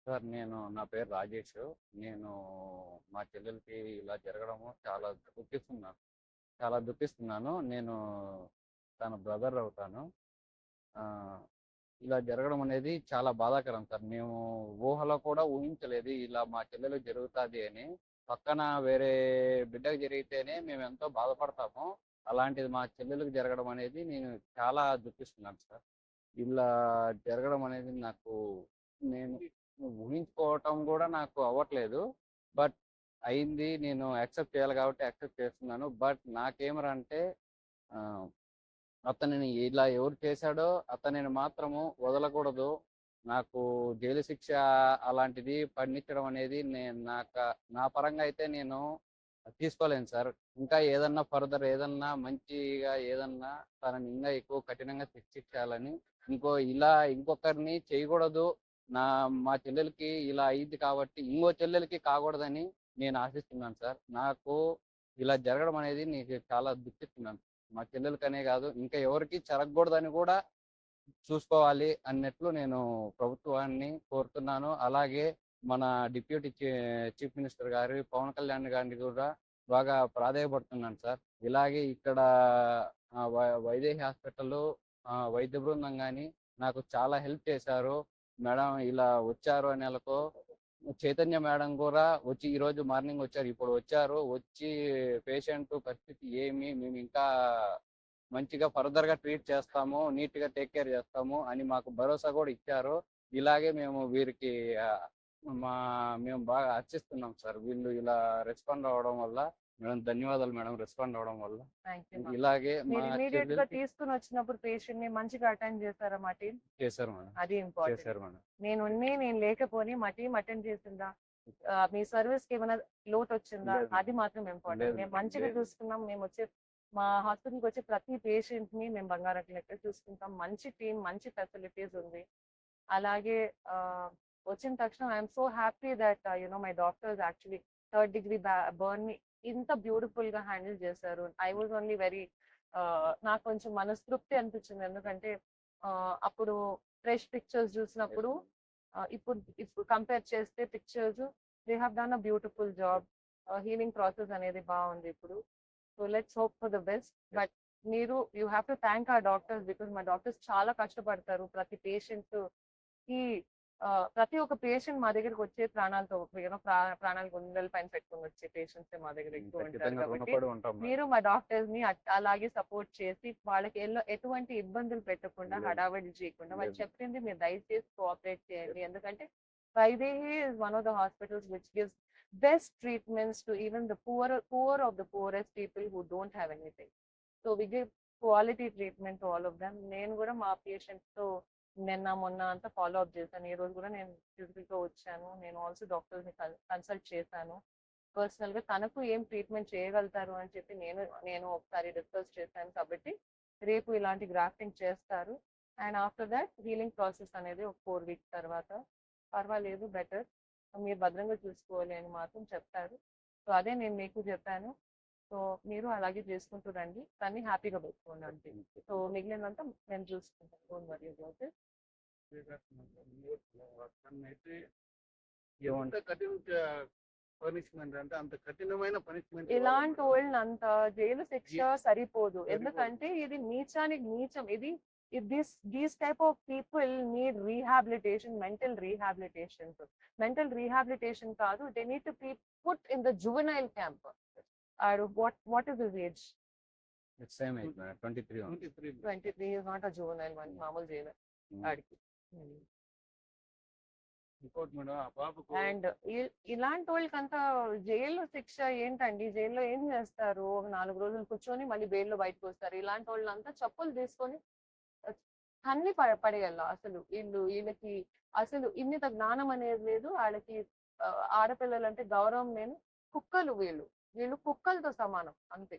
నా పేరు రాజేష్. నేను మా చెల్లెలకి ఇలా జరగడము చాలా దుఃఖిస్తున్నాను. నేను తన బ్రదర్ అవుతాను. ఆహ్, ఇలా జరగడం అనేది చాలా బాధాకరం సార్. మేము ఊహలో కూడా ఊహించలేదు ఇలా మా చెల్లెలికి జరుగుతాది అని. పక్కన వేరే బిడ్డకి జరిగితేనే మేమెంతో బాధపడతాము. అలాంటిది మా చెల్లెలికి జరగడం అనేది నేను చాలా దుఃఖిస్తున్నాను సార్. ఇలా జరగడం అనేది నేను ఊహించుకోవటం కూడా నాకు అవ్వట్లేదు. బట్ అయింది. నేను యాక్సెప్ట్ చేయాలి కాబట్టి యాక్సెప్ట్ చేస్తున్నాను. బట్ నాకేమరా అంటే ఆహ్, అతనిని ఇలా ఎవరు చేశాడో అతనిని మాత్రము వదలకూడదు. నాకు జైలు శిక్ష అలాంటిది పడనిచ్చడం అనేది నా పరంగా అయితే నేను తీసుకోలేను సార్. ఇంకా ఏదన్నా ఫర్దర్ ఏదన్నా మంచిగా ఏదన్నా తనని ఇంకా ఎక్కువ కఠినంగా శిక్షించాలని ఇంకొకరిని చేయకూడదు. మా చెల్లెలకి ఇలా అయింది కాబట్టి ఇంకో చెల్లెలకి కాకూడదని నేను ఆశిస్తున్నాను సార్. నాకు ఇలా జరగడం అనేది నీకు చాలా దుఃఖిస్తున్నాను. మా చెల్లెలకనే కాదు ఇంకా ఎవరికి జరగకూడదని కూడా చూసుకోవాలి అన్నట్లు నేను ప్రభుత్వాన్ని కోరుతున్నాను. అలాగే మన డిప్యూటీ చీఫ్ మినిస్టర్ గారు పవన్ కళ్యాణ్ గారిని కూడా బాగా ప్రాధేయపడుతున్నాను సార్. ఇలాగే ఇక్కడ వైదేహి హాస్పిటల్లో వైద్య బృందం కానీ నాకు చాలా హెల్ప్ చేశారు. మేడం ఇలా వచ్చారు అనే నెలకు చైతన్య మేడం కూడా వచ్చి ఈరోజు మార్నింగ్ వచ్చారు. ఇప్పుడు వచ్చారు. వచ్చి పేషెంట్ పరిస్థితి మేము ఇంకా మంచిగా ఫర్దర్ గా ట్రీట్ చేస్తాము, నీట్ గా టేక్ కేర్ చేస్తాము అని మాకు భరోసా కూడా ఇచ్చారు. ఇలాగే మేము వీరికి ఆ, మా మేము బాగా హర్షిస్తున్నాం సార్. వీళ్ళు ఇలా రెస్పాండ్ అవ్వడం వల్ల మేడం ధన్యవాదాలు మేడం. రెస్పాండ్ అవ్వడం వల్ల ఇలాగే మా మీరు ఇమీడియట్ గా చెల్లెలకి తీసుకుని వచ్చినప్పుడు పేషెంట్ ని మంచిగా అటెండ్ చేశారా మా టీం? చేశారు మేడం. అది ఇంపార్టెంట్. చేశారు మేడం. నేను లేకపోని మా టీం అటెండ్ చేసిందా? మీ సర్వీస్ కి ఏమైనా లోటు వచ్చిందా? లేదు. అది మాత్రం ఇంపార్టెంట్. లేదు. మేము మంచిగా లేదు. చూసుకున్నాం. మా హాస్పిటల్కి వచ్చే ప్రతి పేషెంట్ ని మేము బంగారం లెక్క చూసుకుంటాం. మంచి టీం, మంచి ఫెసిలిటీస్ ఉంది. అలాగే వచ్చిన తక్షణం I'm so happy that my doctors actually third degree burn ని ఇంత బ్యూటిఫుల్ గా హ్యాండిల్ చేశారు. ఐ వాజ్ ఓన్లీ వెరీ నాకు కొంచెం మనస్తృప్తి అనిపించింది. ఎందుకంటే అప్పుడు ఫ్రెష్ పిక్చర్స్ చూసినప్పుడు ఇప్పుడు కంపేర్ చేస్తే pictures they have done a beautiful job. Healing process అనేది బాగుంది ఇప్పుడు. So let's hope for the best. But you have to thank our doctors because మా డాక్టర్స్ చాలా కష్టపడతారు. కి ప్రతి ఒక్క పేషెంట్ మా దగ్గరికి వచ్చే ప్రాణాలతో ప్రాణాలు గుండెల పైన పెట్టుకుని వచ్చే పేషెంట్స్ మా దగ్గర ఎక్కువ ఉంటారు. కాబట్టి మీరు మా డాక్టర్స్ ని అలాగే సపోర్ట్ చేసి వాళ్ళకి ఎటువంటి ఇబ్బందులు పెట్టకుండా హడావిడి చేయకుండా వాళ్ళు చెప్పింది మీరు దయచేసి కోఆపరేట్ చేయండి. ఎందుకంటే Vaidehi is one of the hospitals which gives best treatments to even the poor of the poorest people who don't have anything. So we give quality treatment to all of them. నేను కూడా మా patients తో మొన్న అంతా follow up చేశాను. ఈ రోజు కూడా నేను ఫిజికల్ గా వచ్చాను. నేను ఆల్సో డాక్టర్స్ ని కన్సల్ట్ చేశాను. పర్సనల్ గా తనకు ఏం ట్రీట్మెంట్ చేయగలుగుతారు అని చెప్పి నేను ఒకసారి డిస్కస్ చేశాను. కాబట్టి రేపు ఇలాంటి గ్రాఫ్టింగ్ చేస్తారు. And after that healing process అనేది ఒక 4 weeks తర్వాత పర్వాలేదు, బెటర్, మీరు భద్రంగా చూసుకోవాలి అని మాత్రం చెప్తారు. సో అదే నేను మీకు చెప్పాను. సో మీరు అలాగే చేసుకుంటూ రండి, కానీ హ్యాపీగా పెట్టుకోండి అంతే. సో మిగిలినంతా నేను చూసుకుంటాను. Don't worry about it. Punishment అంటే అంత కఠినమైన పనిష్మెంట్ ఇలాంటి వాళ్ళని అంత జైలు శిక్ష సరిపోదు. ఎందుకంటే ఇది నీచానికి నీచం. These type of people need rehabilitation, mental rehabilitation కాదు. They need to be put in the juvenile camp. What is his age? It's same age, 23. 23 is not a juvenile one. మామూలు jail ఆడికి. And ఇలాంటి వాళ్ళకి అంతా జైల్లో శిక్ష ఏంటండి? జైల్లో ఏం చేస్తారు? 4 రోజులు కూర్చొని మళ్ళీ బెయిల్లో బయటకు వస్తారు. ఇలాంటి వాళ్ళంతా చెప్పులు తీసుకొని అన్ని పడేయాల. అసలు వీళ్ళకి అసలు ఇన్నిత జ్ఞానం అనేది లేదు. వాళ్ళకి ఆడపిల్లలంటే గౌరవం లేని కుక్కలు. వీళ్ళు కుక్కలతో సమానం అంతే.